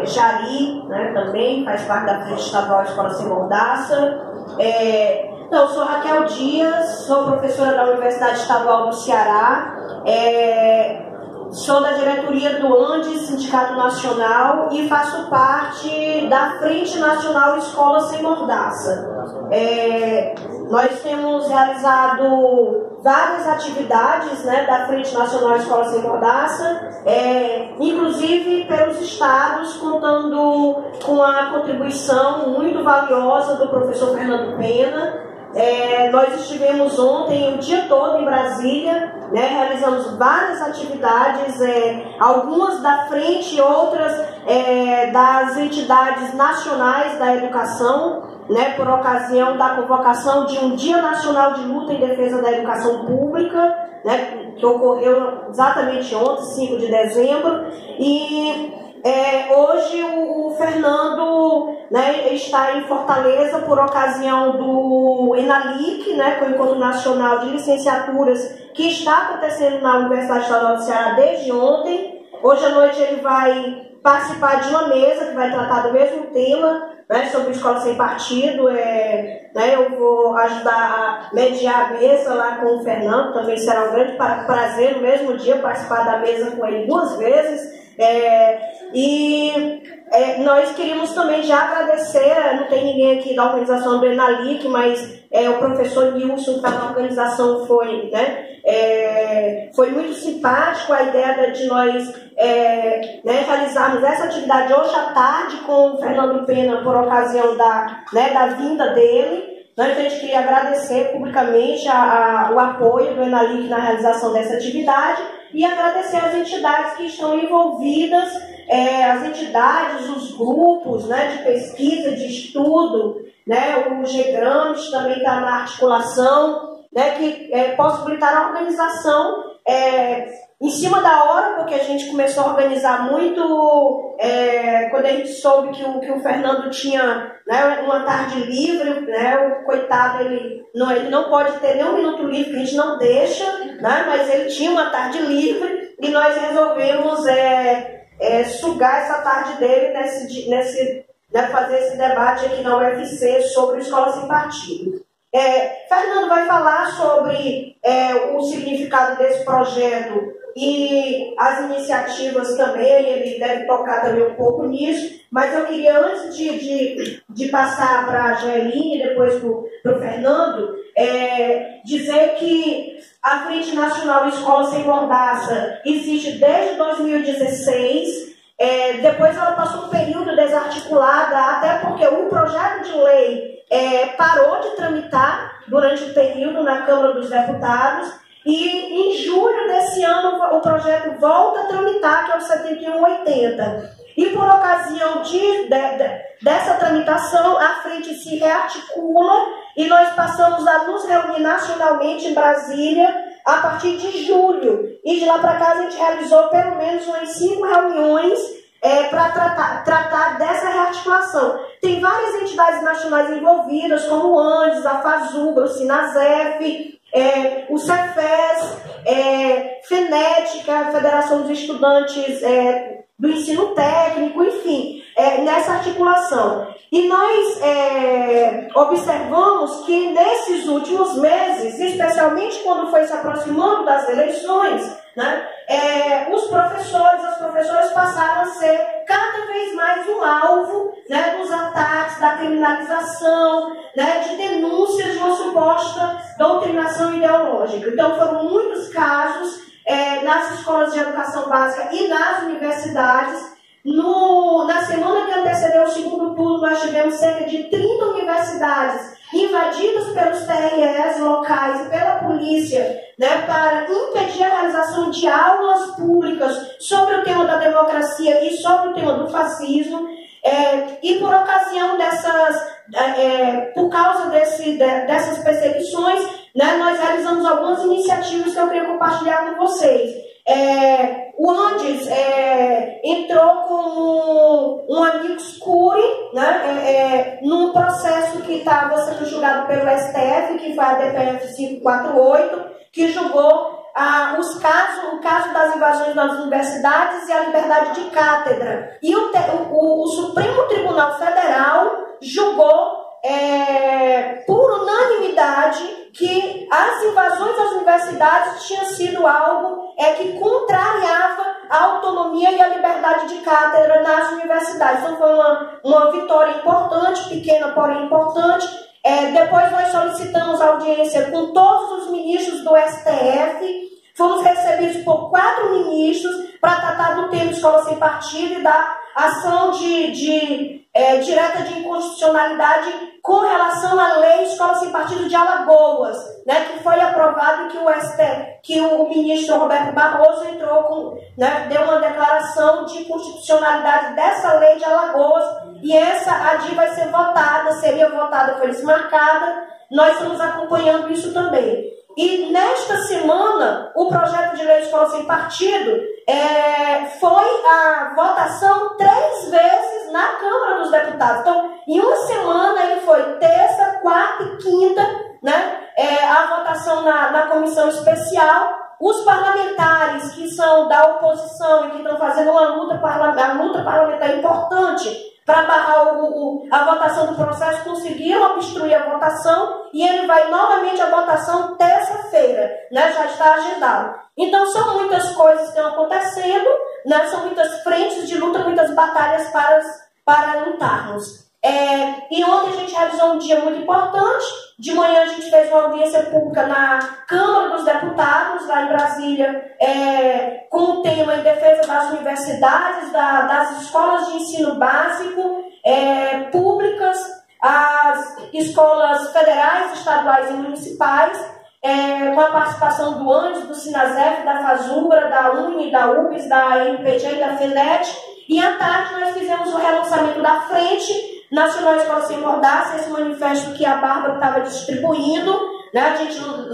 Jari, né, também faz parte da Frente Estadual Escola Sem Mordaça. Então, sou Raquel Dias, sou professora da Universidade Estadual do Ceará, sou da diretoria do ANDES, Sindicato Nacional, e faço parte da Frente Nacional Escola Sem Mordaça. Nós temos realizado várias atividades, né, da Frente Nacional Escola Sem Mordaça, inclusive pelos estados, contando com a contribuição muito valiosa do professor Fernando Pena. Nós estivemos ontem o dia todo em Brasília, né, realizamos várias atividades, algumas da frente e outras das entidades nacionais da educação, né, por ocasião da convocação de um Dia Nacional de Luta em Defesa da Educação Pública, né, que ocorreu exatamente ontem, 5 de dezembro, e hoje o Fernando, né, está em Fortaleza por ocasião do ENALIC, né, que é o Encontro Nacional de Licenciaturas, que está acontecendo na Universidade Estadual do Ceará desde ontem. Hoje à noite ele vai participar de uma mesa que vai tratar do mesmo tema, né, sobre escola sem partido. Né, eu vou ajudar a mediar a mesa lá com o Fernando, também será um grande prazer no mesmo dia participar da mesa com ele 2 vezes. Nós queríamos também já agradecer, não tem ninguém aqui da organização do ENALIC, mas o professor Nilson, que está na organização, foi, né, foi muito simpático a ideia de nós né, realizarmos essa atividade hoje à tarde com o Fernando Pena por ocasião da vinda dele. Então, a gente queria agradecer publicamente o apoio do ENALIC na realização dessa atividade e agradecer as entidades que estão envolvidas, as entidades, os grupos, né, de pesquisa, de estudo, né, o GGRAMS também está na articulação, né, que possibilitaram a organização em cima da hora, porque a gente começou a organizar muito quando a gente soube que o Fernando tinha, né, uma tarde livre, né, o coitado, ele não pode ter nem um minuto livre, que a gente não deixa, né, mas ele tinha uma tarde livre e nós resolvemos sugar essa tarde dele né, fazer esse debate aqui na UFC sobre Escola Sem Partido. Fernando vai falar sobre o significado desse projeto e as iniciativas também, ele deve tocar também um pouco nisso, mas eu queria, antes de passar para a Jaeline e depois para o Fernando, dizer que a Frente Nacional Escola Sem Mordaça existe desde 2016, depois ela passou um período desarticulada, até porque o projeto de lei parou de tramitar durante o período na Câmara dos Deputados, e em julho desse ano o projeto volta a tramitar, que é o 7180. E por ocasião dessa tramitação, a frente se rearticula e nós passamos a nos reunir nacionalmente em Brasília a partir de julho. E de lá para cá a gente realizou pelo menos umas 5 reuniões para tratar dessa rearticulação. Tem várias entidades nacionais envolvidas, como o ANDES, a FASUBRA, o SINASEF, o CEFES, FENET, que é a Federação dos Estudantes do Ensino Técnico, enfim, nessa articulação. E nós observamos que nesses últimos meses, especialmente quando foi se aproximando das eleições, né, os professores, as professoras passaram a ser cada vez mais um alvo, né, dos ataques, da criminalização, né, de denúncias de uma suposta doutrinação ideológica. Então foram muitos casos nas escolas de educação básica e nas universidades. Na semana que antecedeu o segundo turno, nós tivemos cerca de 30 universidades invadidas pelos TREs locais e pela polícia, né, para impedir a realização de aulas públicas sobre o tema da democracia e sobre o tema do fascismo. E por ocasião por causa dessas perseguições, né, nós realizamos algumas iniciativas que eu queria compartilhar com vocês. O ANDES entrou com um amicus curiae, né, num processo que estava sendo julgado pelo STF, que foi a DPF 548, que julgou o caso das invasões das universidades e a liberdade de cátedra. E o Supremo Tribunal Federal julgou por unanimidade que as invasões às universidades tinham sido algo que contrariava a autonomia e a liberdade de cátedra nas universidades. Então foi uma vitória importante, pequena, porém importante. Depois nós solicitamos audiência com todos os ministros do STF, fomos recebidos por 4 ministros para tratar do tema Escola Sem Partido e da ação direta de inconstitucionalidade com relação à lei Escola Sem Partido de Alagoas, né, que foi aprovado e que o ministro Roberto Barroso entrou deu uma declaração de inconstitucionalidade dessa lei de Alagoas, e a ADI vai ser votada, seria votada, foi desmarcada. Nós estamos acompanhando isso também. E nesta semana, o projeto de lei de Escola Sem Partido foi a votação 3 vezes na Câmara dos Deputados. Então, em uma semana, ele foi terça, quarta e quinta, né, a votação na comissão especial. Os parlamentares que são da oposição e que estão fazendo uma luta parlamentar importante para barrar a votação do processo, conseguiram obstruir a votação, e ele vai novamente à votação terça-feira, né, já está agendado. Então são muitas coisas que estão acontecendo, né, são muitas frentes de luta, muitas batalhas para lutarmos. E ontem a gente realizou um dia muito importante. De manhã a gente fez uma audiência pública na Câmara dos Deputados, lá em Brasília, com o tema em defesa das universidades, das escolas de ensino básico, públicas, as escolas federais, estaduais e municipais, com a participação do ANDES, do SINASEF, da FASUBRA, da UNE, da UBS, da MPG e da FENET. E à tarde nós fizemos o relançamento da Frente Nacional Escola Sem Mordaça, esse manifesto que a Bárbara estava distribuindo, né?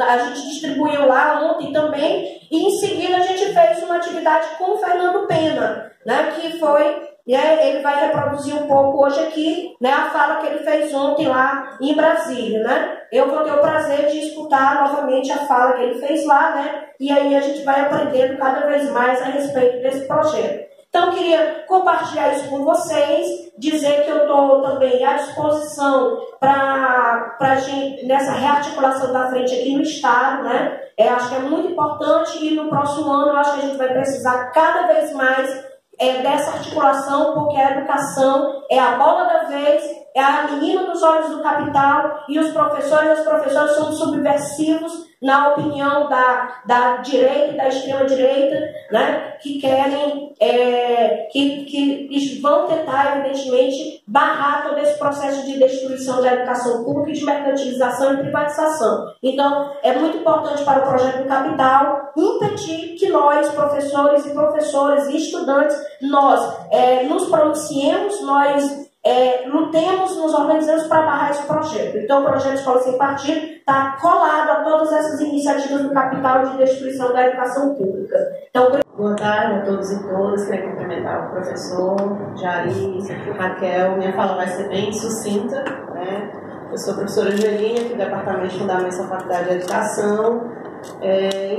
A gente distribuiu lá ontem também, e em seguida a gente fez uma atividade com o Fernando Pena, né? Que foi, ele vai reproduzir um pouco hoje aqui, né, a fala que ele fez ontem lá em Brasília, né? Eu vou ter o prazer de escutar novamente a fala que ele fez lá, né? E aí a gente vai aprendendo cada vez mais a respeito desse projeto. Então, eu queria compartilhar isso com vocês, dizer que eu estou também à disposição para a gente, nessa rearticulação da frente aqui no Estado, né? Acho que é muito importante, e no próximo ano eu acho que a gente vai precisar cada vez mais dessa articulação, porque a educação é a bola da vez, é a menina dos olhos do capital, e os professores e as professoras são subversivos, na opinião da direita e da extrema-direita, né, que querem, que vão tentar, evidentemente, barrar todo esse processo de destruição da educação pública, de mercantilização e privatização. Então, é muito importante para o projeto do capital impedir que nós, professores e professoras e estudantes, nós nos pronunciemos, nós lutemos, nos organizamos para barrar esse projeto. Então, o projeto Escola Sem Partido está colado a todas essas iniciativas do capital de destruição da educação pública. Então, boa tarde a todos e todas. Quero cumprimentar o professor Jari, Raquel. Minha fala vai ser bem sucinta, né? Eu sou professora Angelina, aqui do Departamento de Fundamentos da Faculdade de Educação.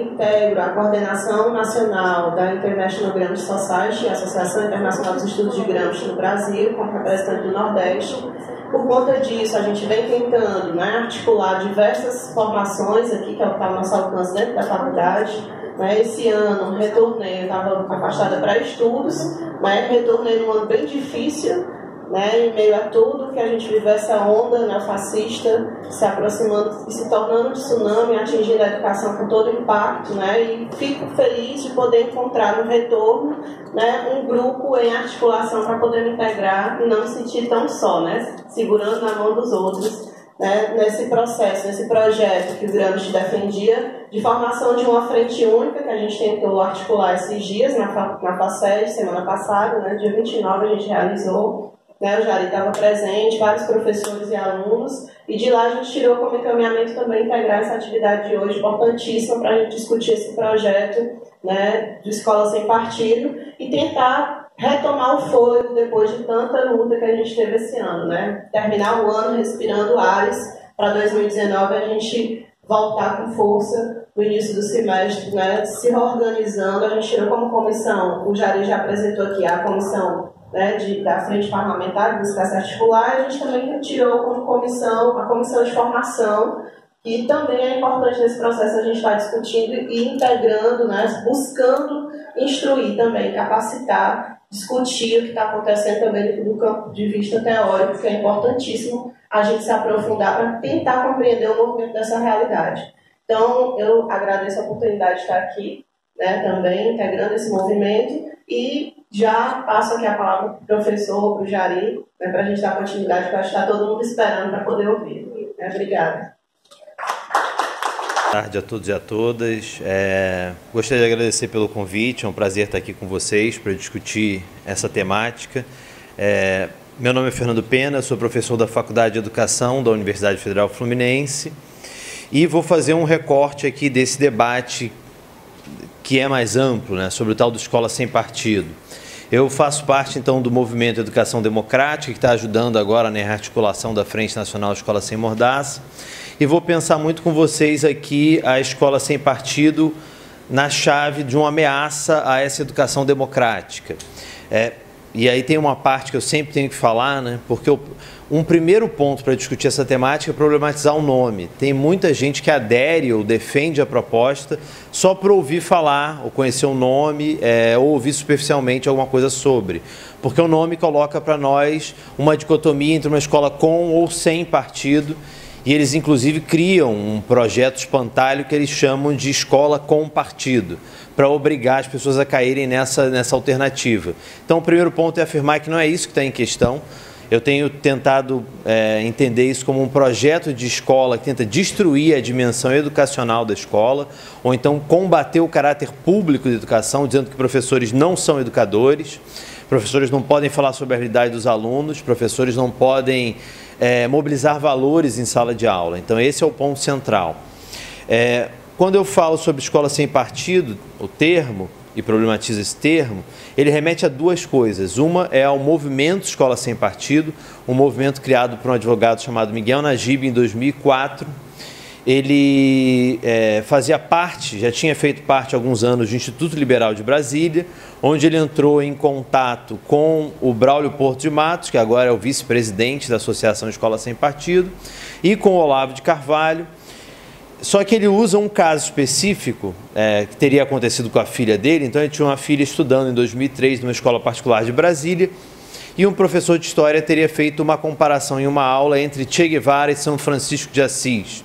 Integro a coordenação nacional da International Gramsci Society, a Associação Internacional dos Estudos de Gramsci no Brasil, como representante do Nordeste. Por conta disso, a gente vem tentando, né, articular diversas formações aqui, que é o que está ao nosso alcance dentro da faculdade. Esse ano, retornei, eu estava afastada para estudos, retornei num ano bem difícil, né, em meio a tudo que a gente vive, essa onda neofascista se aproximando e se tornando de tsunami, atingindo a educação com todo o impacto, né, e fico feliz de poder encontrar no retorno, né, um grupo em articulação para poder me integrar e não me sentir tão só, né, segurando na mão dos outros, né, nesse processo, nesse projeto que o Gramsci defendia, de formação de uma frente única, que a gente tentou articular esses dias na FACED, semana passada, né, dia 29 a gente realizou. O Jari estava presente, vários professores e alunos, e de lá a gente tirou como encaminhamento também integrar essa atividade de hoje, importantíssima para a gente discutir esse projeto, né, de Escola Sem Partido e tentar retomar o fôlego depois de tanta luta que a gente teve esse ano, né? Terminar o ano respirando ares, para 2019 a gente voltar com força no início do semestre, né, se reorganizando. A gente tirou como comissão, o Jari já apresentou aqui a comissão, né, da Frente Parlamentar de Busca Articular, a gente também tirou como comissão a comissão de formação, que também é importante nesse processo a gente estar discutindo e integrando, né, buscando instruir também, capacitar, discutir o que está acontecendo também do campo de vista teórico, que é importantíssimo a gente se aprofundar para tentar compreender o movimento dessa realidade. Então, eu agradeço a oportunidade de estar aqui, né, também integrando esse movimento, e já passo aqui a palavra para o professor, para o Jari, né, para a gente dar continuidade, porque está todo mundo esperando para poder ouvir. Obrigada. Boa tarde a todos e a todas. Gostaria de agradecer pelo convite, é um prazer estar aqui com vocês para discutir essa temática. Meu nome é Fernando Pena, sou professor da Faculdade de Educação da Universidade Federal Fluminense e vou fazer um recorte aqui desse debate que é mais amplo, né, sobre o tal do Escola Sem Partido. Eu faço parte, então, do movimento Educação Democrática, que está ajudando agora na rearticulação da Frente Nacional Escola Sem Mordaça, e vou pensar muito com vocês aqui a Escola Sem Partido na chave de uma ameaça a essa educação democrática. E aí tem uma parte que eu sempre tenho que falar, né? Porque um primeiro ponto para discutir essa temática é problematizar o nome. Tem muita gente que adere ou defende a proposta só por ouvir falar, ou conhecer o nome, ou ouvir superficialmente alguma coisa sobre. Porque o nome coloca para nós uma dicotomia entre uma escola com ou sem partido, e eles inclusive criam um projeto espantalho que eles chamam de escola com partido, para obrigar as pessoas a caírem nessa alternativa. Então, o primeiro ponto é afirmar que não é isso que está em questão. Eu tenho tentado entender isso como um projeto de escola que tenta destruir a dimensão educacional da escola, ou então combater o caráter público da educação, dizendo que professores não são educadores, professores não podem falar sobre a realidade dos alunos, professores não podem mobilizar valores em sala de aula. Então, esse é o ponto central. Quando eu falo sobre escola sem partido, o termo, e problematizo esse termo, ele remete a duas coisas. Uma é ao movimento Escola Sem Partido, um movimento criado por um advogado chamado Miguel Najib em 2004. Ele fazia parte, já tinha feito parte há alguns anos do Instituto Liberal de Brasília, onde ele entrou em contato com o Braulio Porto de Matos, que agora é o vice-presidente da Associação Escola Sem Partido, e com o Olavo de Carvalho. Só que ele usa um caso específico que teria acontecido com a filha dele. Então, ele tinha uma filha estudando em 2003 numa escola particular de Brasília, e um professor de história teria feito uma comparação em uma aula entre Che Guevara e São Francisco de Assis.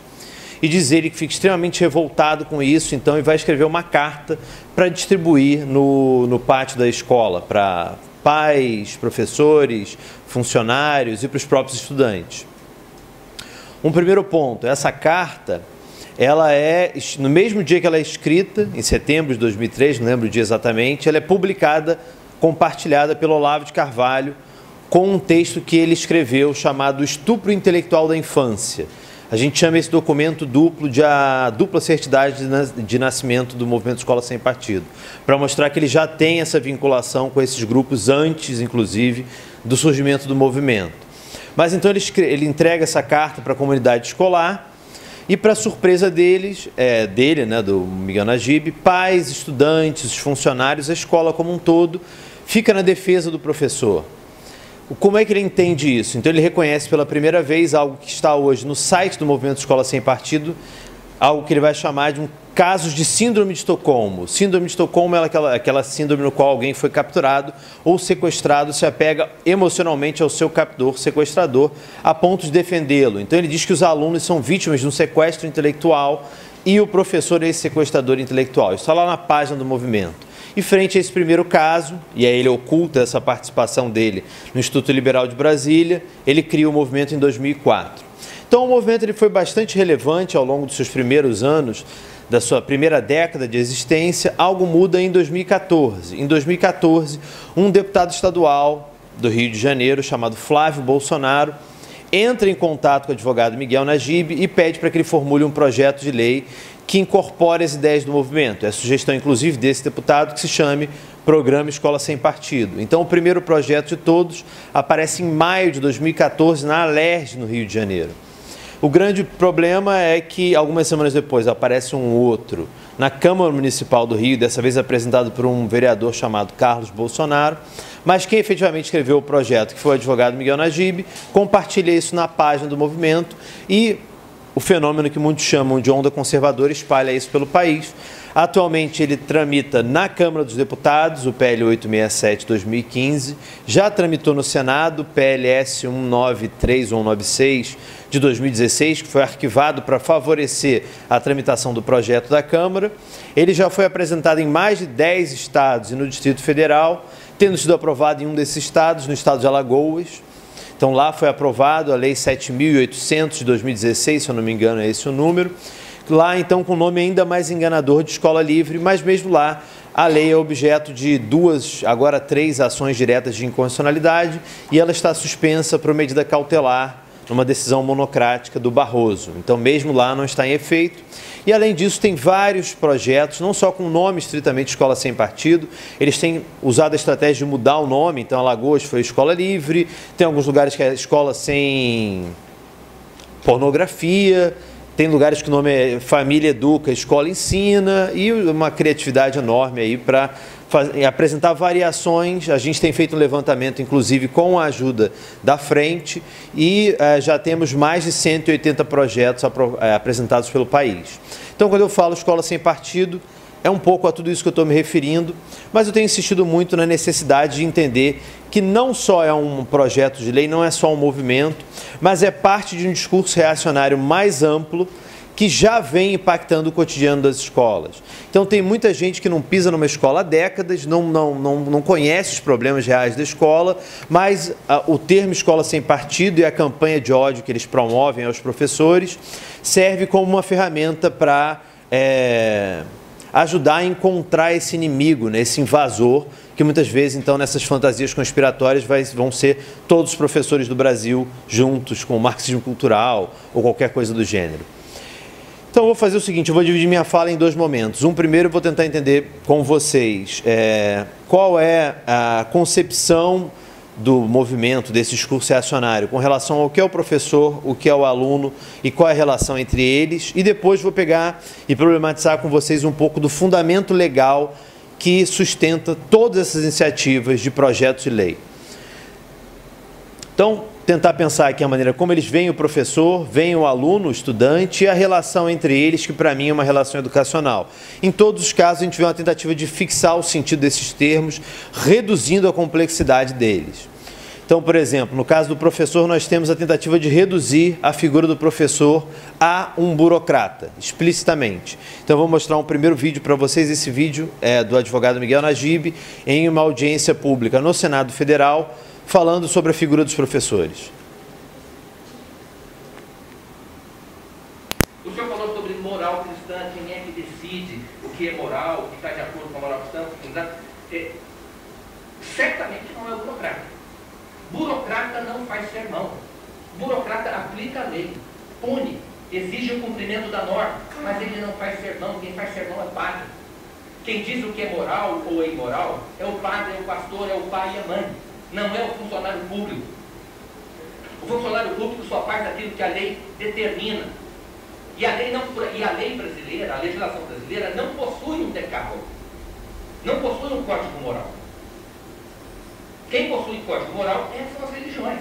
E diz ele que fica extremamente revoltado com isso, então, e vai escrever uma carta para distribuir no pátio da escola, para pais, professores, funcionários e para os próprios estudantes. Um primeiro ponto, essa carta, ela no mesmo dia que ela é escrita, em setembro de 2003, não lembro o dia exatamente, ela é publicada, compartilhada pelo Olavo de Carvalho, com um texto que ele escreveu chamado Estupro Intelectual da Infância. A gente chama esse documento duplo de a dupla certidade de nascimento do movimento Escola Sem Partido, para mostrar que ele já tem essa vinculação com esses grupos antes, inclusive, do surgimento do movimento. Mas então ele entrega essa carta para a comunidade escolar e, para surpresa deles, né, do Miguel Najib, pais, estudantes, funcionários, a escola como um todo fica na defesa do professor. Como é que ele entende isso? Então, ele reconhece pela primeira vez algo que está hoje no site do Movimento Escola Sem Partido, algo que ele vai chamar de casos de síndrome de Estocolmo. Síndrome de Estocolmo é aquela síndrome no qual alguém foi capturado ou sequestrado, se apega emocionalmente ao seu captor, sequestrador, a ponto de defendê-lo. Então, ele diz que os alunos são vítimas de um sequestro intelectual e o professor é esse sequestrador intelectual. Isso está lá na página do movimento. E frente a esse primeiro caso, e aí ele oculta essa participação dele no Instituto Liberal de Brasília, ele cria o movimento em 2004. Então, o movimento ele foi bastante relevante ao longo dos seus primeiros anos, da sua primeira década de existência. Algo muda em 2014. Em 2014, um deputado estadual do Rio de Janeiro, chamado Flávio Bolsonaro, entra em contato com o advogado Miguel Najib e pede para que ele formule um projeto de lei que incorpore as ideias do movimento. É a sugestão, inclusive, desse deputado que se chame Programa Escola Sem Partido. Então, o primeiro projeto de todos aparece em maio de 2014 na Alerj, no Rio de Janeiro. O grande problema é que algumas semanas depois aparece um outro na Câmara Municipal do Rio, dessa vez apresentado por um vereador chamado Carlos Bolsonaro, mas quem efetivamente escreveu o projeto, que foi o advogado Miguel Najib, compartilha isso na página do movimento e o fenômeno que muitos chamam de onda conservadora espalha isso pelo país. Atualmente ele tramita na Câmara dos Deputados, o PL 867-2015, já tramitou no Senado o PLS 193 ou 196 de 2016, que foi arquivado para favorecer a tramitação do projeto da Câmara. Ele já foi apresentado em mais de 10 estados e no Distrito Federal, tendo sido aprovado em um desses estados, no estado de Alagoas. Então lá foi aprovado a Lei 7.800 de 2016, se eu não me engano é esse o número. Lá, então, com o nome ainda mais enganador de escola livre, mas mesmo lá, a lei é objeto de 2, agora 3 ações diretas de inconstitucionalidade e ela está suspensa por medida cautelar numa decisão monocrática do Barroso. Então, mesmo lá, não está em efeito. E, além disso, tem vários projetos, não só com o nome estritamente Escola Sem Partido, eles têm usado a estratégia de mudar o nome. Então, Alagoas foi Escola Livre, tem alguns lugares que é Escola Sem Pornografia, tem lugares que o nome é Família Educa, Escola Ensina, e uma criatividade enorme aí para apresentar variações. A gente tem feito um levantamento, inclusive, com a ajuda da Frente, e já temos mais de 180 projetos apresentados pelo país. Então, quando eu falo Escola Sem Partido, é um pouco a tudo isso que eu estou me referindo, mas eu tenho insistido muito na necessidade de entender que não só é um projeto de lei, não é só um movimento, mas é parte de um discurso reacionário mais amplo que já vem impactando o cotidiano das escolas. Então tem muita gente que não pisa numa escola há décadas, não conhece os problemas reais da escola, mas o termo Escola Sem Partido e a campanha de ódio que eles promovem aos professores serve como uma ferramenta para ajudar a encontrar esse inimigo, né, esse invasor, que muitas vezes, então, nessas fantasias conspiratórias vão ser todos os professores do Brasil juntos com o marxismo cultural ou qualquer coisa do gênero. Então, eu vou fazer o seguinte, eu vou dividir minha fala em 2 momentos. Primeiro, eu vou tentar entender com vocês qual é a concepção do movimento, desse discurso reacionário, com relação ao que é o professor, o que é o aluno e qual é a relação entre eles. E depois vou pegar e problematizar com vocês um pouco do fundamento legal que sustenta todas essas iniciativas de projetos de lei. Então, tentar pensar aqui a maneira como eles veem o professor, veem o aluno, o estudante, e a relação entre eles, que para mim é uma relação educacional. Em todos os casos, a gente vê uma tentativa de fixar o sentido desses termos, reduzindo a complexidade deles. Então, por exemplo, no caso do professor, nós temos a tentativa de reduzir a figura do professor a um burocrata, explicitamente. Então, eu vou mostrar um primeiro vídeo para vocês. Esse vídeo é do advogado Miguel Najib, em uma audiência pública no Senado Federal, falando sobre a figura dos professores. O senhor falou sobre moral cristã, quem é que decide o que é moral, o que está de acordo com a moral cristã, certamente não é o burocrata. Burocrata não faz sermão. Burocrata aplica a lei, pune, exige o cumprimento da norma, mas ele não faz sermão. Quem faz sermão é padre. Quem diz o que é moral ou é imoral é o padre, é o pastor, é o pai e a mãe. Não é o funcionário público. O funcionário público só faz aquilo que a lei determina. E a lei brasileira, a legislação brasileira, não possui um decálogo. Não possui um código moral. Quem possui código moral são as religiões.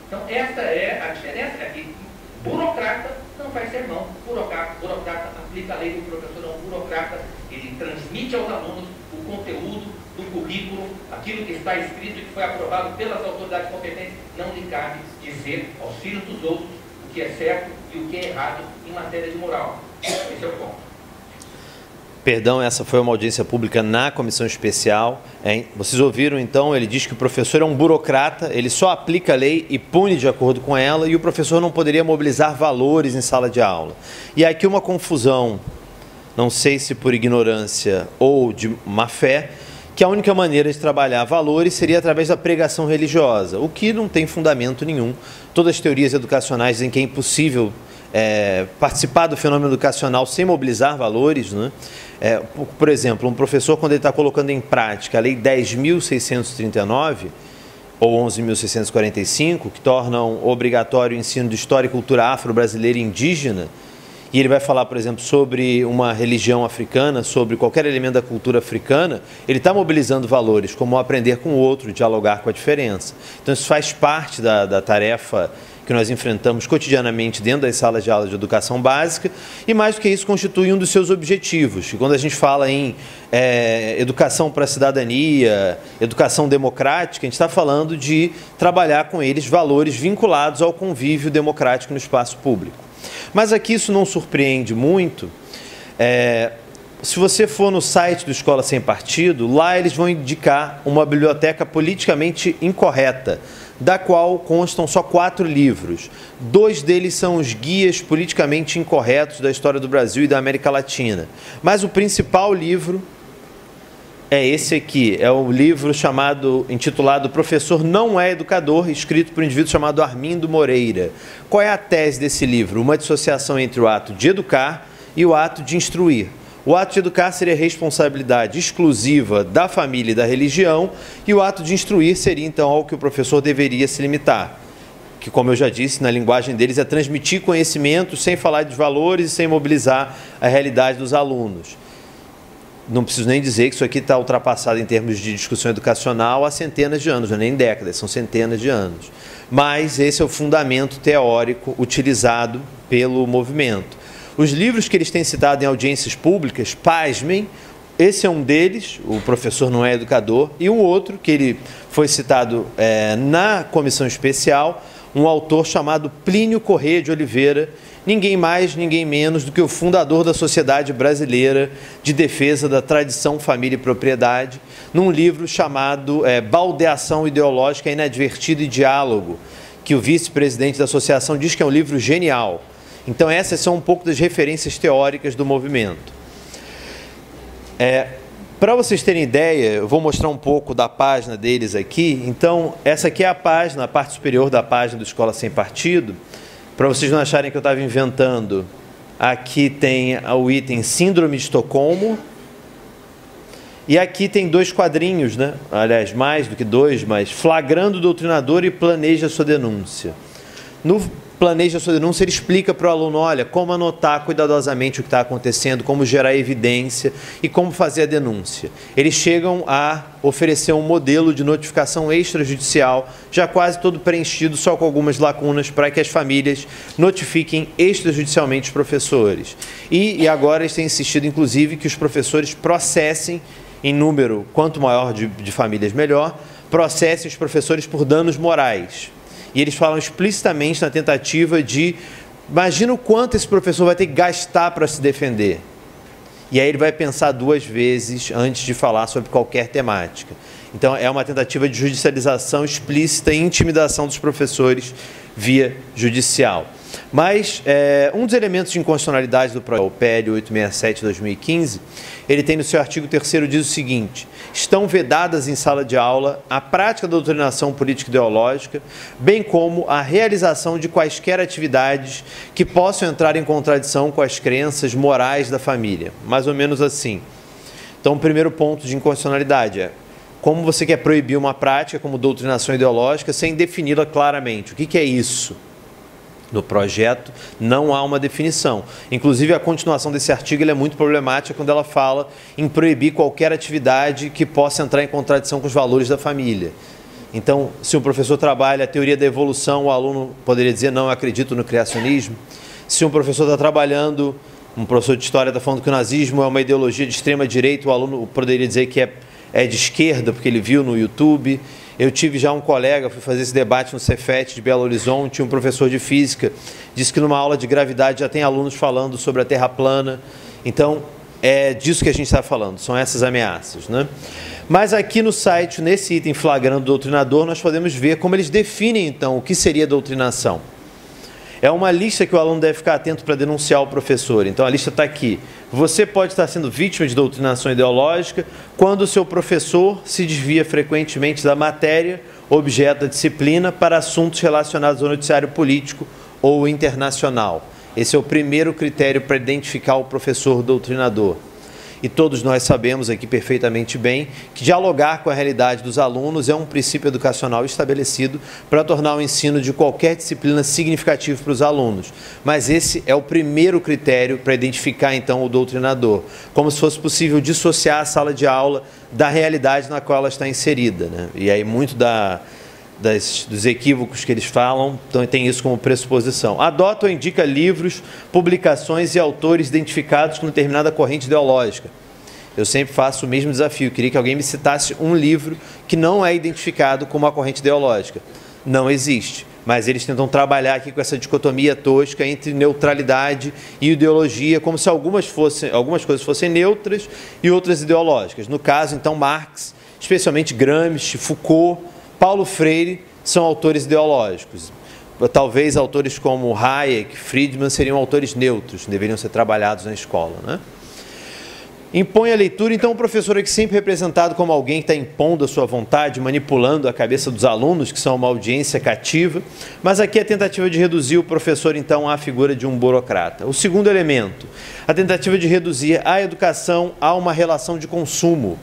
Então, essa é a diferença. É que burocrata não faz sermão. Burocrata aplica a lei. Do professor é um burocrata. Ele transmite aos alunos o conteúdo do currículo, aquilo que está escrito e que foi aprovado pelas autoridades competentes. Não lhe cabe dizer aos filhos dos outros o que é certo e o que é errado em matéria de moral. Esse é o ponto. Perdão, essa foi uma audiência pública na comissão especial. Vocês ouviram, então, ele diz que o professor é um burocrata, ele só aplica a lei e pune de acordo com ela, e o professor não poderia mobilizar valores em sala de aula. E aqui uma confusão, não sei se por ignorância ou de má fé, que a única maneira de trabalhar valores seria através da pregação religiosa, o que não tem fundamento nenhum. Todas as teorias educacionais dizem que é impossível participar do fenômeno educacional sem mobilizar valores, né? Por exemplo, um professor, quando ele está colocando em prática a Lei 10.639, ou 11.645, que tornam obrigatório o ensino de história e cultura afro-brasileira e indígena, e ele vai falar, por exemplo, sobre uma religião africana, sobre qualquer elemento da cultura africana, ele está mobilizando valores, como aprender com o outro, dialogar com a diferença. Então, isso faz parte da tarefa que nós enfrentamos cotidianamente dentro das salas de aula de educação básica, e mais do que isso, constitui um dos seus objetivos. E quando a gente fala em educação para a cidadania, educação democrática, a gente está falando de trabalhar com eles valores vinculados ao convívio democrático no espaço público. Mas aqui isso não surpreende muito. Se você for no site do Escola Sem Partido, lá eles vão indicar uma biblioteca politicamente incorreta, da qual constam só 4 livros. 2 deles são os guias politicamente incorretos da história do Brasil e da América Latina. Mas o principal livro é esse aqui, é um livro intitulado Professor Não é Educador, escrito por um indivíduo chamado Armindo Moreira. Qual é a tese desse livro? Uma dissociação entre o ato de educar e o ato de instruir. O ato de educar seria responsabilidade exclusiva da família e da religião, e o ato de instruir seria, então, ao que o professor deveria se limitar. Que, como eu já disse, na linguagem deles, é transmitir conhecimento sem falar de valores e sem mobilizar a realidade dos alunos. Não preciso nem dizer que isso aqui está ultrapassado em termos de discussão educacional há centenas de anos, não é nem décadas, são centenas de anos. Mas esse é o fundamento teórico utilizado pelo movimento. Os livros que eles têm citado em audiências públicas, pasmem, esse é um deles, o Professor Não é Educador, e um outro, que ele foi citado na comissão especial, um autor chamado Plínio Corrêa de Oliveira, ninguém mais, ninguém menos do que o fundador da Sociedade Brasileira de Defesa da Tradição, Família e Propriedade, num livro chamado Baldeação Ideológica Inadvertida e Diálogo, que o vice-presidente da associação diz que é um livro genial. Então, essas são um pouco das referências teóricas do movimento. Para vocês terem ideia, eu vou mostrar um pouco da página deles aqui. Então, essa aqui é a página, a parte superior da página do Escola Sem Partido. Para vocês não acharem que eu estava inventando, aqui tem o item Síndrome de Estocolmo. E aqui tem 2 quadrinhos, né? Aliás, mais do que 2, mas Flagrando o Doutrinador e Planeja Sua Denúncia. No Planeja Sua Denúncia, ele explica para o aluno, olha, como anotar cuidadosamente o que está acontecendo, como gerar evidência e como fazer a denúncia. Eles chegam a oferecer um modelo de notificação extrajudicial, já quase todo preenchido, só com algumas lacunas, para que as famílias notifiquem extrajudicialmente os professores. E agora eles têm insistido, inclusive, que os professores processem, em número quanto maior de famílias melhor, processem os professores por danos morais. E eles falam explicitamente na tentativa de, imagina o quanto esse professor vai ter que gastar para se defender. E aí ele vai pensar 2 vezes antes de falar sobre qualquer temática. Então é uma tentativa de judicialização explícita e intimidação dos professores via judicial. Mas um dos elementos de inconstitucionalidade do projeto, o PL 867/2015, ele tem no seu artigo 3º, diz o seguinte: estão vedadas em sala de aula a prática da doutrinação político-ideológica, bem como a realização de quaisquer atividades que possam entrar em contradição com as crenças morais da família. Mais ou menos assim. Então, o primeiro ponto de inconstitucionalidade é como você quer proibir uma prática como doutrinação ideológica sem defini-la claramente. O que é isso? No projeto não há uma definição. Inclusive, a continuação desse artigo é muito problemática quando ela fala em proibir qualquer atividade que possa entrar em contradição com os valores da família. Então, se um professor trabalha a teoria da evolução, o aluno poderia dizer, não, eu acredito no criacionismo. Se um professor está trabalhando, um professor de história está falando que o nazismo é uma ideologia de extrema direita, o aluno poderia dizer que é de esquerda, porque ele viu no YouTube. Eu tive já um colega, fui fazer esse debate no Cefet de Belo Horizonte, um professor de física, disse que numa aula de gravidade já tem alunos falando sobre a Terra plana. Então, é disso que a gente está falando, são essas ameaças, né? Mas aqui no site, nesse item Flagrando o Doutrinador, nós podemos ver como eles definem, então, o que seria doutrinação. É uma lista que o aluno deve ficar atento para denunciar o professor. Então, a lista está aqui. Você pode estar sendo vítima de doutrinação ideológica quando o seu professor se desvia frequentemente da matéria, objeto da disciplina, para assuntos relacionados ao noticiário político ou internacional. Esse é o primeiro critério para identificar o professor doutrinador. e todos nós sabemos aqui perfeitamente bem que dialogar com a realidade dos alunos é um princípio educacional estabelecido para tornar o ensino de qualquer disciplina significativo para os alunos. Mas esse é o primeiro critério para identificar, então, o doutrinador, como se fosse possível dissociar a sala de aula da realidade na qual ela está inserida, né? E aí muito dos equívocos que eles falam, então tem isso como pressuposição. Adota ou indica livros, publicações e autores identificados com determinada corrente ideológica. Eu sempre faço o mesmo desafio, queria que alguém me citasse um livro que não é identificado como uma corrente ideológica. Não existe, mas eles tentam trabalhar aqui com essa dicotomia tosca entre neutralidade e ideologia, como se algumas coisas fossem neutras e outras ideológicas. No caso, então, Marx, especialmente Gramsci, Foucault, Paulo Freire são autores ideológicos. Talvez autores como Hayek, Friedman seriam autores neutros, deveriam ser trabalhados na escola, né? Impõe a leitura, então o professor aqui sempre representado como alguém que está impondo a sua vontade, manipulando a cabeça dos alunos, que são uma audiência cativa, mas aqui a tentativa de reduzir o professor, então, à figura de um burocrata. O segundo elemento, a tentativa de reduzir a educação a uma relação de consumo.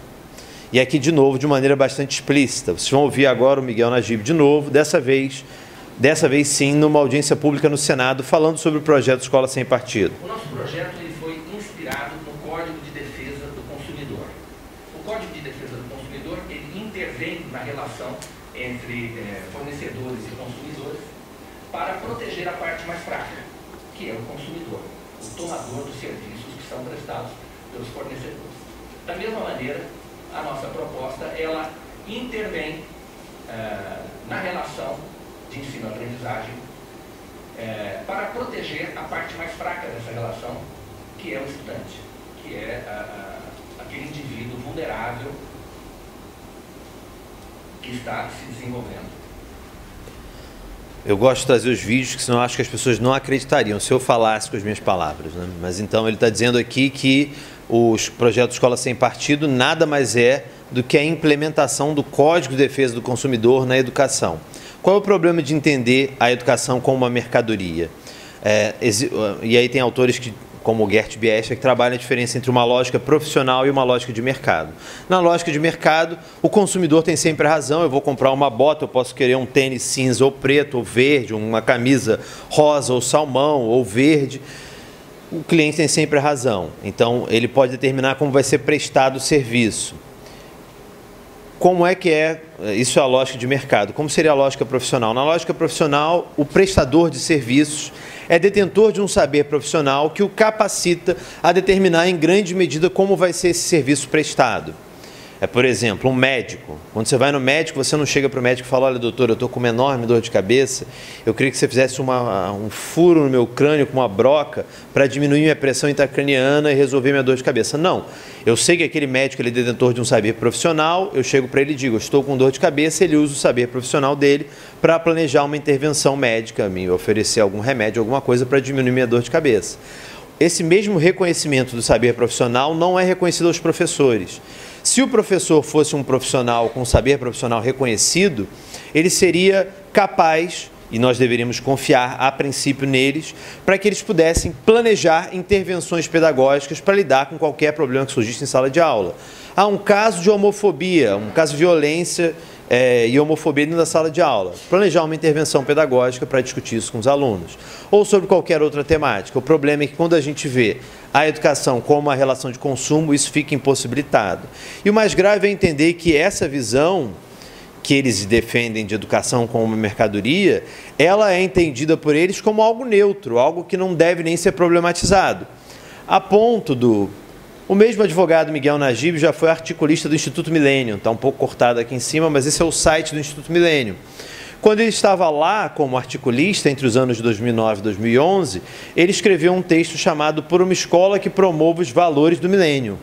E aqui, de novo, de maneira bastante explícita. Vocês vão ouvir agora o Miguel Najib de novo, dessa vez sim, numa audiência pública no Senado, falando sobre o projeto Escola Sem Partido. O nosso projeto ele foi inspirado no Código de Defesa do Consumidor. O Código de Defesa do Consumidor ele intervém na relação entre fornecedores e consumidores para proteger a parte mais fraca, que é o consumidor, o tomador dos serviços que são prestados pelos fornecedores. Da mesma maneira, a nossa proposta, ela intervém na relação de ensino-aprendizagem para proteger a parte mais fraca dessa relação, que é o estudante, que é aquele indivíduo vulnerável que está se desenvolvendo. Eu gosto de trazer os vídeos, que senão eu acho que as pessoas não acreditariam se eu falasse com as minhas palavras, né? Mas então ele está dizendo aqui que os projetos Escola Sem Partido nada mais é do que a implementação do Código de Defesa do Consumidor na educação. Qual é o problema de entender a educação como uma mercadoria? E aí tem autores como o Gert Biescha, que trabalham a diferença entre uma lógica profissional e uma lógica de mercado. Na lógica de mercado, o consumidor tem sempre a razão. Eu vou comprar uma bota, eu posso querer um tênis cinza ou preto ou verde, uma camisa rosa ou salmão ou verde. O cliente tem sempre a razão, então ele pode determinar como vai ser prestado o serviço. Como é que é? Isso é a lógica de mercado. Como seria a lógica profissional? Na lógica profissional, o prestador de serviços é detentor de um saber profissional que o capacita a determinar em grande medida como vai ser esse serviço prestado. Por exemplo, um médico. Quando você vai no médico, você não chega para o médico e fala: olha, doutor, eu estou com uma enorme dor de cabeça, eu queria que você fizesse um furo no meu crânio com uma broca para diminuir minha pressão intracraniana e resolver minha dor de cabeça. Não. Eu sei que aquele médico ele é detentor de um saber profissional, eu chego para ele e digo: eu estou com dor de cabeça, ele usa o saber profissional dele para planejar uma intervenção médica, me oferecer algum remédio, alguma coisa para diminuir minha dor de cabeça. Esse mesmo reconhecimento do saber profissional não é reconhecido aos professores. Se o professor fosse um profissional com saber profissional reconhecido, ele seria capaz, e nós deveríamos confiar a princípio neles, para que eles pudessem planejar intervenções pedagógicas para lidar com qualquer problema que surgisse em sala de aula. Há um caso de homofobia, um caso de violência e homofobia dentro da sala de aula. Planejar uma intervenção pedagógica para discutir isso com os alunos. Ou sobre qualquer outra temática. O problema é que quando a gente vê a educação como uma relação de consumo, isso fica impossibilitado. E o mais grave é entender que essa visão que eles defendem de educação como uma mercadoria, ela é entendida por eles como algo neutro, algo que não deve nem ser problematizado. A ponto do... O mesmo advogado Miguel Najib já foi articulista do Instituto Millennium, está um pouco cortado aqui em cima, mas esse é o site do Instituto Millennium. Quando ele estava lá como articulista, entre os anos de 2009 e 2011, ele escreveu um texto chamado Por uma Escola que Promova os Valores do Milênio.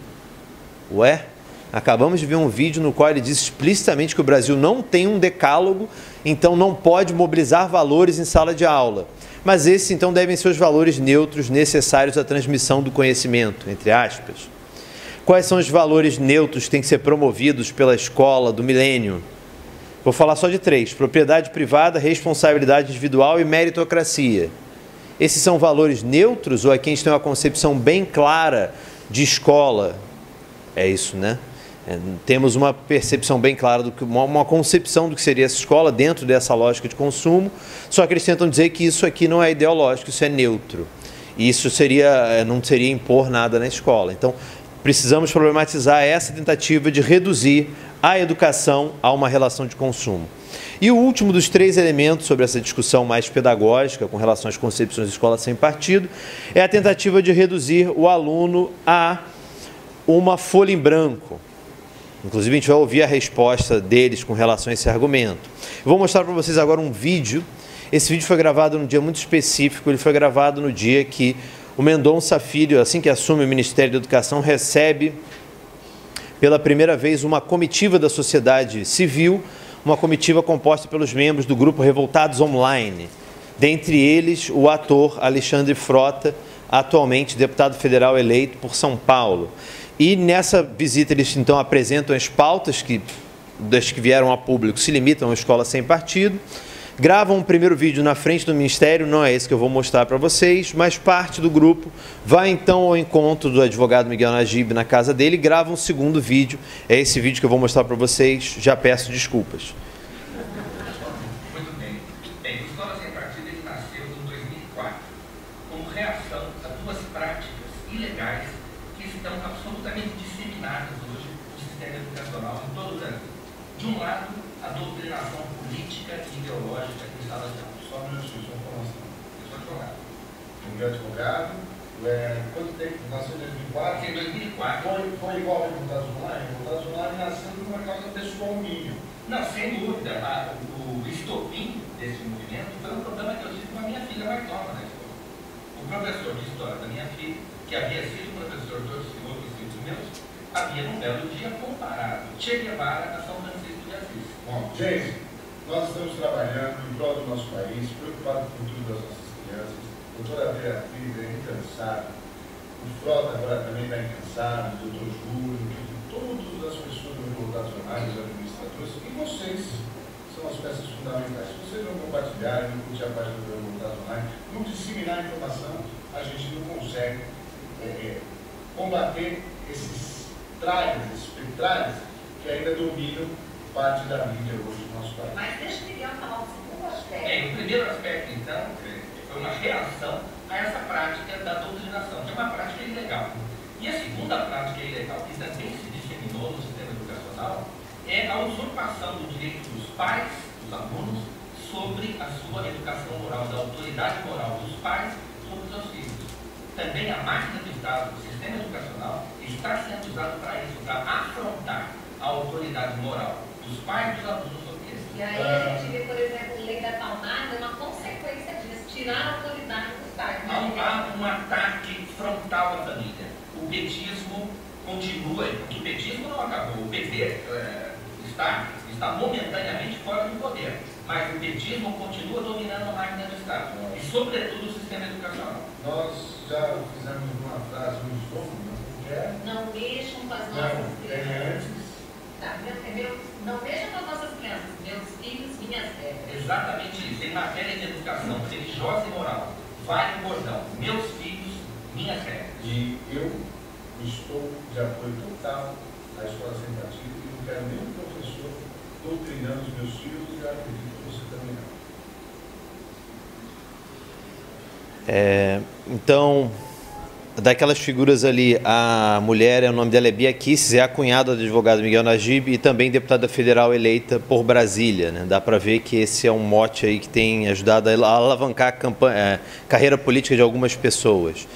Ué? Acabamos de ver um vídeo no qual ele diz explicitamente que o Brasil não tem um decálogo, então não pode mobilizar valores em sala de aula. Mas esses, então, devem ser os valores neutros necessários à transmissão do conhecimento, entre aspas. Quais são os valores neutros que têm que ser promovidos pela escola do milênio? Vou falar só de 3. Propriedade privada, responsabilidade individual e meritocracia. Esses são valores neutros ou é que a gente tem uma concepção bem clara de escola É isso, né? Temos uma percepção bem clara, uma concepção do que seria essa escola dentro dessa lógica de consumo, só que eles tentam dizer que isso aqui não é ideológico, isso é neutro. E isso não seria impor nada na escola. Então, precisamos problematizar essa tentativa de reduzir a educação a uma relação de consumo. E o último dos 3 elementos sobre essa discussão mais pedagógica com relação às concepções de escola sem partido é a tentativa de reduzir o aluno a uma folha em branco. Inclusive, a gente vai ouvir a resposta deles com relação a esse argumento. Eu vou mostrar para vocês agora um vídeo. Esse vídeo foi gravado num dia muito específico, ele foi gravado no dia que o Mendonça Filho, assim que assume o Ministério da Educação, recebe pela primeira vez uma comitiva da sociedade civil, uma comitiva composta pelos membros do grupo Revoltados Online, dentre eles o ator Alexandre Frota, atualmente deputado federal eleito por São Paulo. E nessa visita eles então apresentam as pautas das que vieram a público, se limitam à escola sem partido, gravam um primeiro vídeo na frente do Ministério, não é esse que eu vou mostrar para vocês, mas parte do grupo vai então ao encontro do advogado Miguel Najib na casa dele e grava um segundo vídeo. É esse vídeo que eu vou mostrar para vocês, já peço desculpas. Muito bem. Bem, o Escola Sem Partido ele nasceu em 2004 como reação a 2 práticas ilegais que estão absolutamente disseminadas hoje no sistema educacional em todo o Brasil. De um lado, a doutrinação política e ideológica em sala de aula. Só uma informação. Eu sou advogado. Meu advogado, quanto tempo? Nasceu em 2004? Em 2004. Foi igual ao Revoltados Online? Revoltados Online nasceu por uma causa pessoal minha. Não, sem dúvida. O estopim desse movimento foi um problema que eu tive com a minha filha mais nova na escola. O professor de história da minha filha, que havia sido professor de outros filhos meus, havia num belo dia comparado Che Guevara a São Francisco de Assis. Bom, gente, nós estamos trabalhando em prol do nosso país, preocupados com o futuro das nossas crianças. A doutora Beatriz é incansada, o Frota agora também está incansado, o doutor Júlio, todas as pessoas do Revoltados Online, os administradores, e vocês são as peças fundamentais. Se vocês não compartilharem, não curtir a página do Revoltados Online, não disseminar a informação, a gente não consegue combater esses tralhas, esses petralhas que ainda dominam parte da mídia hoje no nosso país. Mas deixa o Miguel falar o segundo aspecto. O primeiro aspecto, então, foi uma reação a essa prática da doutrinação, que é uma prática ilegal. E a segunda prática ilegal, que também se disseminou no sistema educacional, é a usurpação do direito dos pais, dos alunos, sobre a sua educação moral, da autoridade moral dos pais sobre os seus filhos. Também a máquina do Estado, o sistema educacional, está sendo usado para isso, para afrontar a autoridade moral dos pais e dos alunos sobre eles. E aí a gente vê, por exemplo, a lei da palmada, uma consequência disso, tirar a autoridade dos pais. Há um ataque frontal à família. O petismo continua, porque o petismo não acabou. O PT está momentaneamente fora do poder, mas o petismo continua dominando a máquina do Estado, e sobretudo o sistema educacional. Nós já fizemos uma frase muito longa, que é... Não mexam com as nossas crianças. Antes. Tá, não mexam com as nossas crianças, meus filhos, minhas regras. Exatamente isso. Em matéria de educação religiosa e moral, vale o bordão. Meus filhos, minhas regras. E eu estou de apoio total à Escola Sem Partido e não quero nenhum professor doutrinando os meus filhos e acredito que você também não. Então, daquelas figuras ali, a mulher, o nome dela é Bia Kicis, é a cunhada do advogado Miguel Najib e também deputada federal eleita por Brasília, né? Dá para ver que esse é um mote aí que tem ajudado a alavancar a carreira política de algumas pessoas.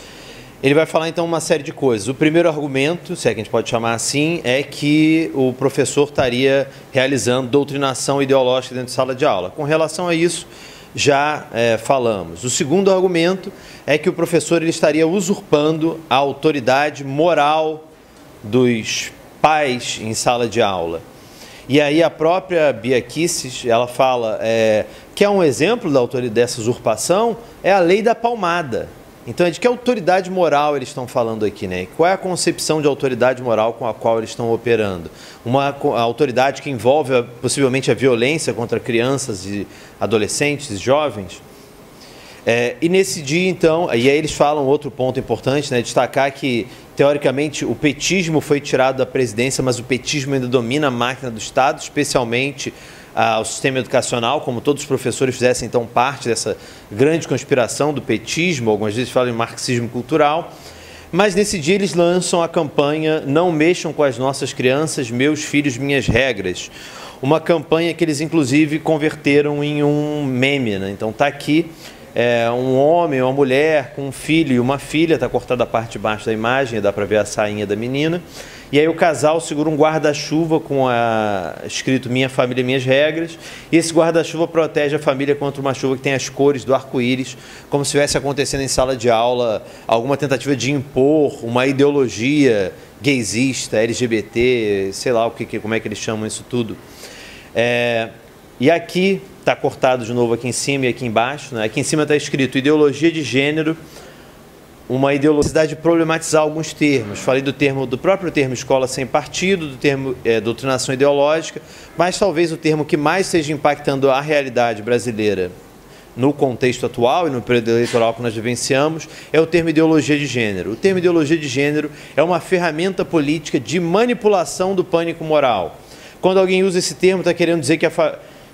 Ele vai falar então uma série de coisas. O primeiro argumento, se é que a gente pode chamar assim, é que o professor estaria realizando doutrinação ideológica dentro de sala de aula. Com relação a isso, já falamos. O segundo argumento é que o professor ele estaria usurpando a autoridade moral dos pais em sala de aula. E aí a própria Bia Kicis, ela fala que é um exemplo dessa usurpação, é a lei da palmada. Então, de que autoridade moral eles estão falando aqui, né? Qual é a concepção de autoridade moral com a qual eles estão operando? Uma autoridade que envolve possivelmente a violência contra crianças e adolescentes e jovens? E nesse dia, então, e aí eles falam outro ponto importante, né, destacar que, teoricamente, o petismo foi tirado da presidência, mas o petismo ainda domina a máquina do Estado, especialmente o sistema educacional, como todos os professores fizessem, então, parte dessa grande conspiração do petismo, algumas vezes falam em marxismo cultural. Mas nesse dia eles lançam a campanha Não Mexam com as Nossas Crianças, Meus Filhos, Minhas Regras. Uma campanha que eles, inclusive, converteram em um meme, né? Então, está aqui um homem, uma mulher com um filho e uma filha, está cortada a parte de baixo da imagem, dá para ver a sainha da menina. E aí o casal segura um guarda-chuva com escrito Minha Família, Minhas Regras. E esse guarda-chuva protege a família contra uma chuva que tem as cores do arco-íris, como se estivesse acontecendo em sala de aula alguma tentativa de impor uma ideologia gaysista, LGBT, sei lá como é que eles chamam isso tudo. E aqui está cortado de novo aqui em cima e aqui embaixo, né? Aqui em cima está escrito ideologia de gênero, uma ideologia de problematizar alguns termos. Falei do próprio termo escola sem partido, do termo doutrinação ideológica, mas talvez o termo que mais esteja impactando a realidade brasileira no contexto atual e no período eleitoral que nós vivenciamos é o termo ideologia de gênero. O termo ideologia de gênero é uma ferramenta política de manipulação do pânico moral. Quando alguém usa esse termo, está querendo dizer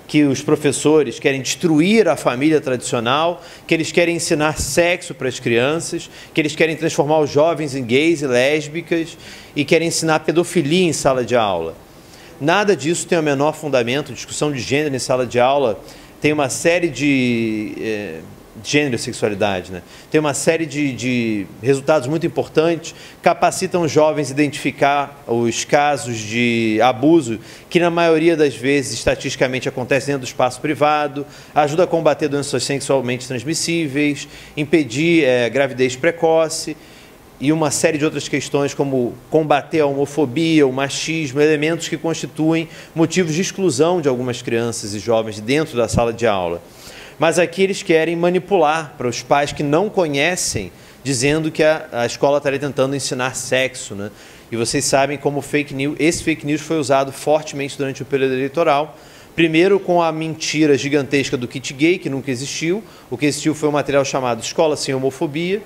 que os professores querem destruir a família tradicional, que eles querem ensinar sexo para as crianças, que eles querem transformar os jovens em gays e lésbicas e querem ensinar pedofilia em sala de aula. Nada disso tem o menor fundamento. Discussão de gênero em sala de aula tem uma série de... gênero e sexualidade, né? Tem uma série de resultados muito importantes, capacitam os jovens a identificar os casos de abuso, que na maioria das vezes, estatisticamente, acontece dentro do espaço privado, ajuda a combater doenças sexualmente transmissíveis, impedir gravidez precoce e uma série de outras questões, como combater a homofobia, o machismo, elementos que constituem motivos de exclusão de algumas crianças e jovens dentro da sala de aula. Mas aqui eles querem manipular para os pais que não conhecem, dizendo que a escola estaria tentando ensinar sexo, né? E vocês sabem como esse fake news foi usado fortemente durante o período eleitoral. Primeiro com a mentira gigantesca do kit gay, que nunca existiu. O que existiu foi um material chamado Escola Sem Homofobia.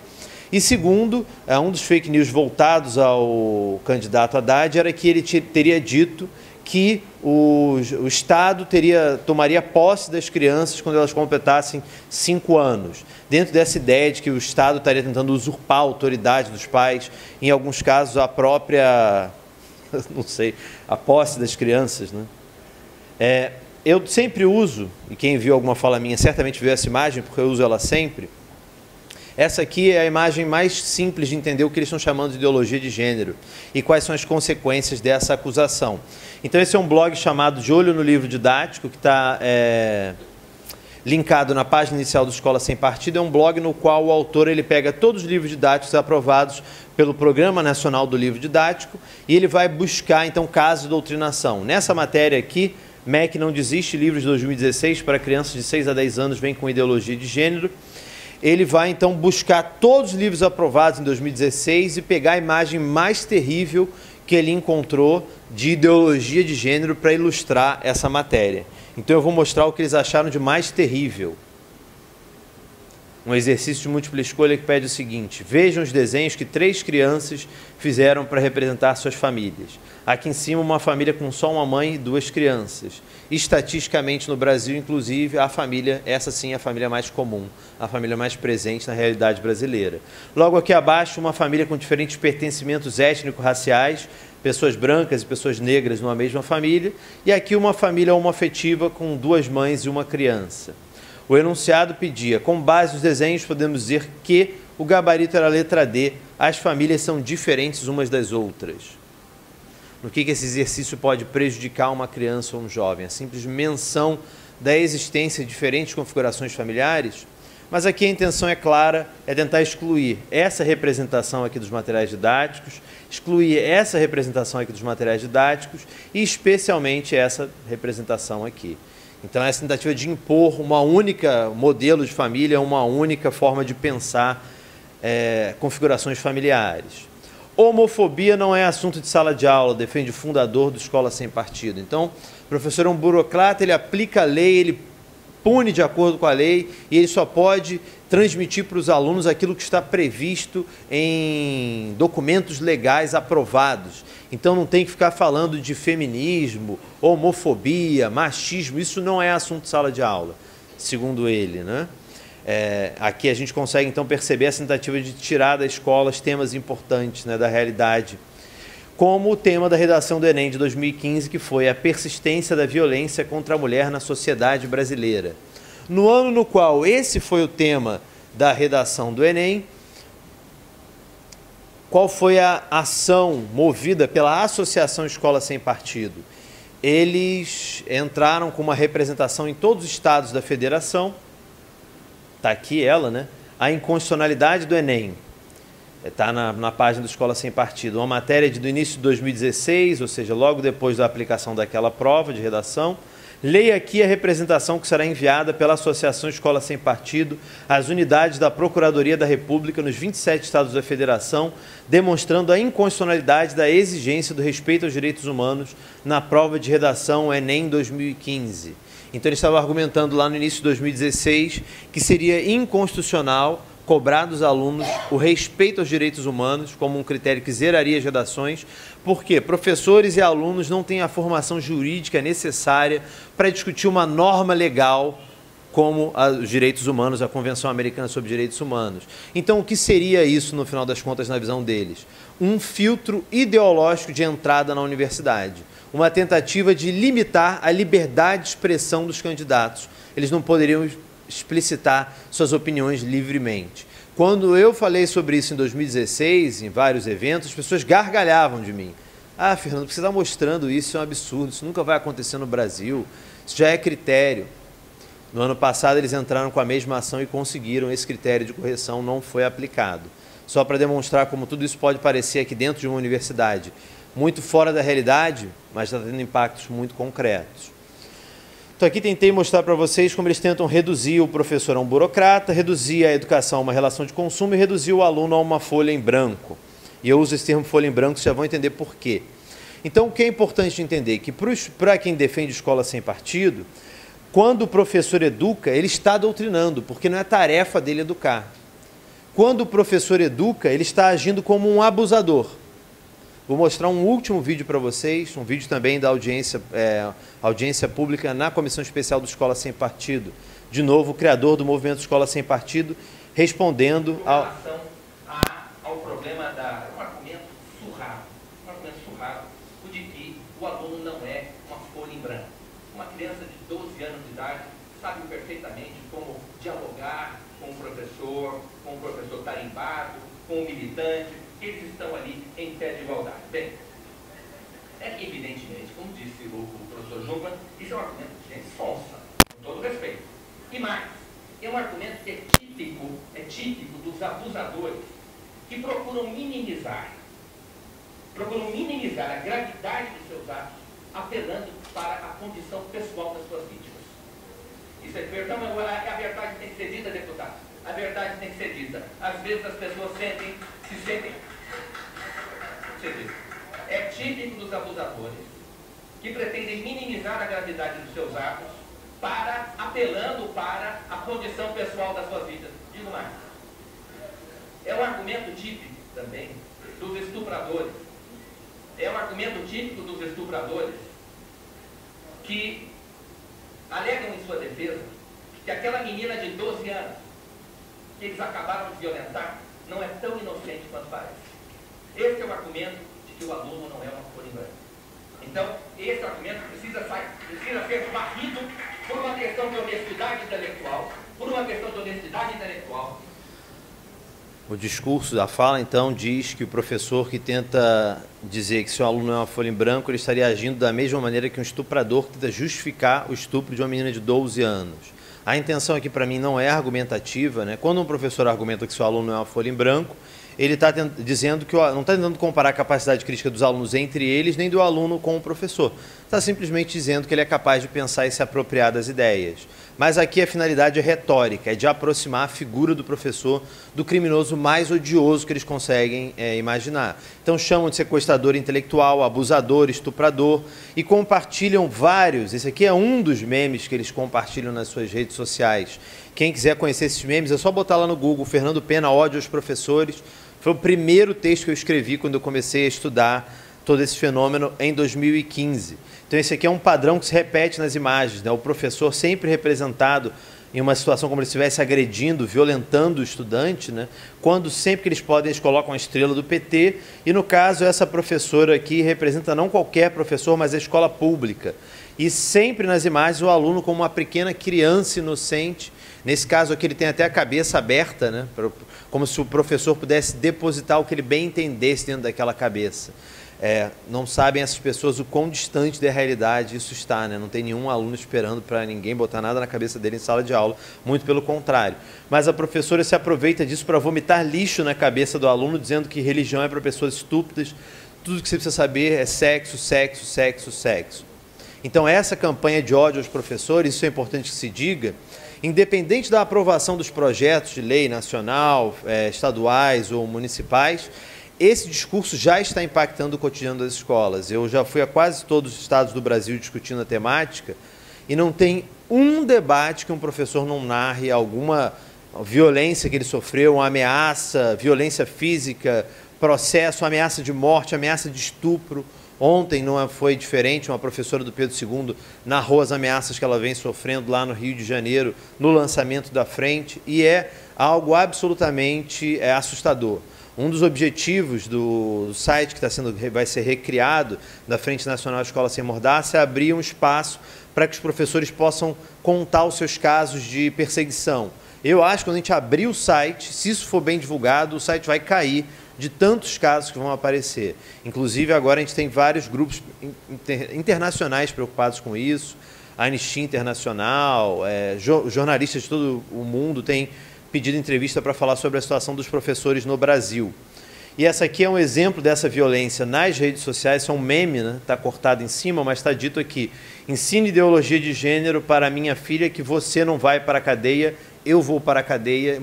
E segundo, um dos fake news voltados ao candidato Haddad era que ele teria dito que o Estado tomaria posse das crianças quando elas completassem 5 anos. Dentro dessa ideia de que o Estado estaria tentando usurpar a autoridade dos pais, em alguns casos a própria, não sei, a posse das crianças, né? Eu sempre uso, e quem viu alguma fala minha certamente viu essa imagem, porque eu uso ela sempre. Essa aqui é a imagem mais simples de entender o que eles estão chamando de ideologia de gênero e quais são as consequências dessa acusação. Então, esse é um blog chamado De Olho no Livro Didático, que está linkado na página inicial do Escola Sem Partido. É um blog no qual o autor pega todos os livros didáticos aprovados pelo Programa Nacional do Livro Didático e ele vai buscar, então, casos de doutrinação. Nessa matéria aqui, MEC Não Desiste, livros de 2016 para crianças de 6 a 10 anos, vem com ideologia de gênero. Ele vai, então, buscar todos os livros aprovados em 2016 e pegar a imagem mais terrível que ele encontrou de ideologia de gênero para ilustrar essa matéria. Então, eu vou mostrar o que eles acharam de mais terrível. Um exercício de múltipla escolha que pede o seguinte: vejam os desenhos que 3 crianças fizeram para representar suas famílias. Aqui em cima, uma família com só uma mãe e 2 crianças. Estatisticamente, no Brasil, inclusive, a família, essa sim é a família mais comum, a família mais presente na realidade brasileira. Logo aqui abaixo, uma família com diferentes pertencimentos étnico-raciais, pessoas brancas e pessoas negras numa mesma família, e aqui uma família homoafetiva com 2 mães e uma criança. O enunciado pedia, com base nos desenhos, podemos dizer que o gabarito era a letra D, as famílias são diferentes umas das outras. No que esse exercício pode prejudicar uma criança ou um jovem? A simples menção da existência de diferentes configurações familiares, mas aqui a intenção é clara, é tentar excluir essa representação aqui dos materiais didáticos, excluir essa representação aqui dos materiais didáticos e especialmente essa representação aqui. Então, essa tentativa de impor uma única modelo de família, uma única forma de pensar configurações familiares. Homofobia não é assunto de sala de aula, defende o fundador do Escola Sem Partido. Então, o professor é um burocrata, ele aplica a lei, ele pune de acordo com a lei e ele só pode transmitir para os alunos aquilo que está previsto em documentos legais aprovados. Então não tem que ficar falando de feminismo, homofobia, machismo, isso não é assunto de sala de aula, segundo ele, né? Aqui a gente consegue então perceber essa tentativa de tirar da escola os temas importantes, né, da realidade, como o tema da redação do Enem de 2015, que foi a persistência da violência contra a mulher na sociedade brasileira. No ano no qual esse foi o tema da redação do Enem, qual foi a ação movida pela Associação Escola Sem Partido? Eles entraram com uma representação em todos os estados da federação, está aqui ela, né? A inconstitucionalidade do Enem. Está na página do Escola Sem Partido, uma matéria do início de 2016, ou seja, logo depois da aplicação daquela prova de redação. Leia aqui a representação que será enviada pela Associação Escola Sem Partido às unidades da Procuradoria da República nos 27 estados da Federação, demonstrando a inconstitucionalidade da exigência do respeito aos direitos humanos na prova de redação Enem 2015. Então, ele estava argumentando lá no início de 2016 que seria inconstitucional cobrar dos alunos o respeito aos direitos humanos como um critério que zeraria as redações, porque professores e alunos não têm a formação jurídica necessária para discutir uma norma legal como os direitos humanos, a Convenção Americana sobre Direitos Humanos. Então, o que seria isso, no final das contas, na visão deles? Um filtro ideológico de entrada na universidade, uma tentativa de limitar a liberdade de expressão dos candidatos. Eles não poderiam explicitar suas opiniões livremente. Quando eu falei sobre isso em 2016, em vários eventos, as pessoas gargalhavam de mim. Ah, Fernando, você está mostrando isso, é um absurdo, isso nunca vai acontecer no Brasil, isso já é critério. No ano passado eles entraram com a mesma ação e conseguiram, esse critério de correção não foi aplicado. Só para demonstrar como tudo isso pode parecer aqui dentro de uma universidade, muito fora da realidade, mas está tendo impactos muito concretos. Então aqui tentei mostrar para vocês como eles tentam reduzir o professor a um burocrata, reduzir a educação a uma relação de consumo e reduzir o aluno a uma folha em branco. E eu uso esse termo folha em branco, vocês já vão entender por quê. Então o que é importante entender? Que para quem defende escola sem partido, quando o professor educa, ele está doutrinando, porque não é tarefa dele educar. Quando o professor educa, ele está agindo como um abusador. Vou mostrar um último vídeo para vocês, um vídeo também da audiência pública na Comissão Especial do Escola Sem Partido. De novo, o criador do movimento Escola Sem Partido, respondendo ao problema um argumento surrado, o de que o aluno não é uma folha em branco. Uma criança de 12 anos de idade sabe perfeitamente como dialogar com o professor tarimbado, com o militante. Eles estão ali em pé de igualdade. Bem, evidentemente, como disse o professor Jungmann, isso é um argumento de gente sonsa, com todo respeito. E mais, é um argumento que é típico dos abusadores, que procuram minimizar a gravidade dos seus atos, apelando para a condição pessoal das suas vítimas. Isso é perdão, a verdade tem que ser dita, deputado. A verdade tem que ser dita. Às vezes as pessoas se sentem. É típico dos abusadores que pretendem minimizar a gravidade dos seus atos, apelando para a condição pessoal das suas vidas. Digo mais. É um argumento típico também dos estupradores. É um argumento típico dos estupradores que alegam em sua defesa que aquela menina de 12 anos que eles acabaram de violentar não é tão inocente quanto parece. Esse é o argumento de que o aluno não é uma folha em branco. Então, esse argumento precisa ser varrido por uma questão de honestidade intelectual, O discurso da fala, então, diz que o professor que tenta dizer que seu aluno é uma folha em branco, ele estaria agindo da mesma maneira que um estuprador que tenta justificar o estupro de uma menina de 12 anos. A intenção aqui, para mim, não é argumentativa, né? Quando um professor argumenta que seu aluno é uma folha em branco, ele está dizendo que não está tentando comparar a capacidade crítica dos alunos entre eles, nem do aluno com o professor. Está simplesmente dizendo que ele é capaz de pensar e se apropriar das ideias. Mas aqui a finalidade é retórica, é de aproximar a figura do professor do criminoso mais odioso que eles conseguem imaginar. Então chamam de sequestrador intelectual, abusador, estuprador e compartilham vários. Esse aqui é um dos memes que eles compartilham nas suas redes sociais. Quem quiser conhecer esses memes é só botar lá no Google, Fernando Pena, ódio aos professores. Foi o primeiro texto que eu escrevi quando eu comecei a estudar todo esse fenômeno em 2015. Então esse aqui é um padrão que se repete nas imagens, né? O professor sempre representado em uma situação como ele estivesse agredindo, violentando o estudante, né? Quando sempre que eles podem, eles colocam a estrela do PT, e no caso essa professora aqui representa não qualquer professor, mas a escola pública. E sempre nas imagens o aluno como uma pequena criança inocente, nesse caso aqui ele tem até a cabeça aberta, né? Como se o professor pudesse depositar o que ele bem entendesse dentro daquela cabeça. Não sabem essas pessoas o quão distante da realidade isso está, né? Não tem nenhum aluno esperando para ninguém botar nada na cabeça dele em sala de aula, muito pelo contrário. Mas a professora se aproveita disso para vomitar lixo na cabeça do aluno, dizendo que religião é para pessoas estúpidas, tudo que você precisa saber é sexo, sexo, sexo, sexo. Então essa campanha de ódio aos professores, isso é importante que se diga, independente da aprovação dos projetos de lei nacional, estaduais ou municipais, esse discurso já está impactando o cotidiano das escolas. Eu já fui a quase todos os estados do Brasil discutindo a temática e não tem um debate que um professor não narre alguma violência que ele sofreu, uma ameaça, violência física, processo, ameaça de morte, ameaça de estupro. Ontem não foi diferente, uma professora do Pedro II narrou as ameaças que ela vem sofrendo lá no Rio de Janeiro, no lançamento da frente, e é algo absolutamente assustador. Um dos objetivos do site que vai ser recriado da Frente Nacional Escola Sem Mordaça é abrir um espaço para que os professores possam contar os seus casos de perseguição. Eu acho que quando a gente abrir o site, se isso for bem divulgado, o site vai cair de tantos casos que vão aparecer. Inclusive, agora a gente tem vários grupos internacionais preocupados com isso, a Anistia Internacional, jornalistas de todo o mundo têm pedido entrevista para falar sobre a situação dos professores no Brasil. E essa aqui é um exemplo dessa violência nas redes sociais, isso é um meme, né? Está cortado em cima, mas está dito aqui: ensine ideologia de gênero para a minha filha que você não vai para a cadeia, eu vou para a cadeia,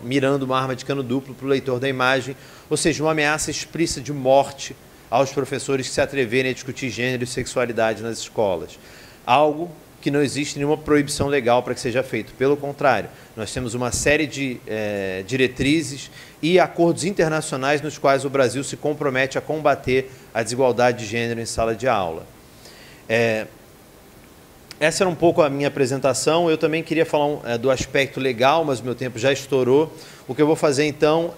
mirando uma arma de cano duplo para o leitor da imagem, ou seja, uma ameaça explícita de morte aos professores que se atreverem a discutir gênero e sexualidade nas escolas. Algo que não existe nenhuma proibição legal para que seja feito. Pelo contrário, nós temos uma série de diretrizes e acordos internacionais nos quais o Brasil se compromete a combater a desigualdade de gênero em sala de aula. Essa era um pouco a minha apresentação. Eu também queria falar do aspecto legal, mas o meu tempo já estourou. O que eu vou fazer, então,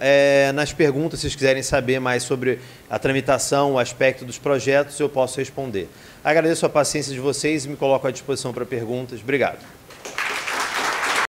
nas perguntas, se vocês quiserem saber mais sobre a tramitação, o aspecto dos projetos, eu posso responder. Agradeço a paciência de vocês e me coloco à disposição para perguntas. Obrigado.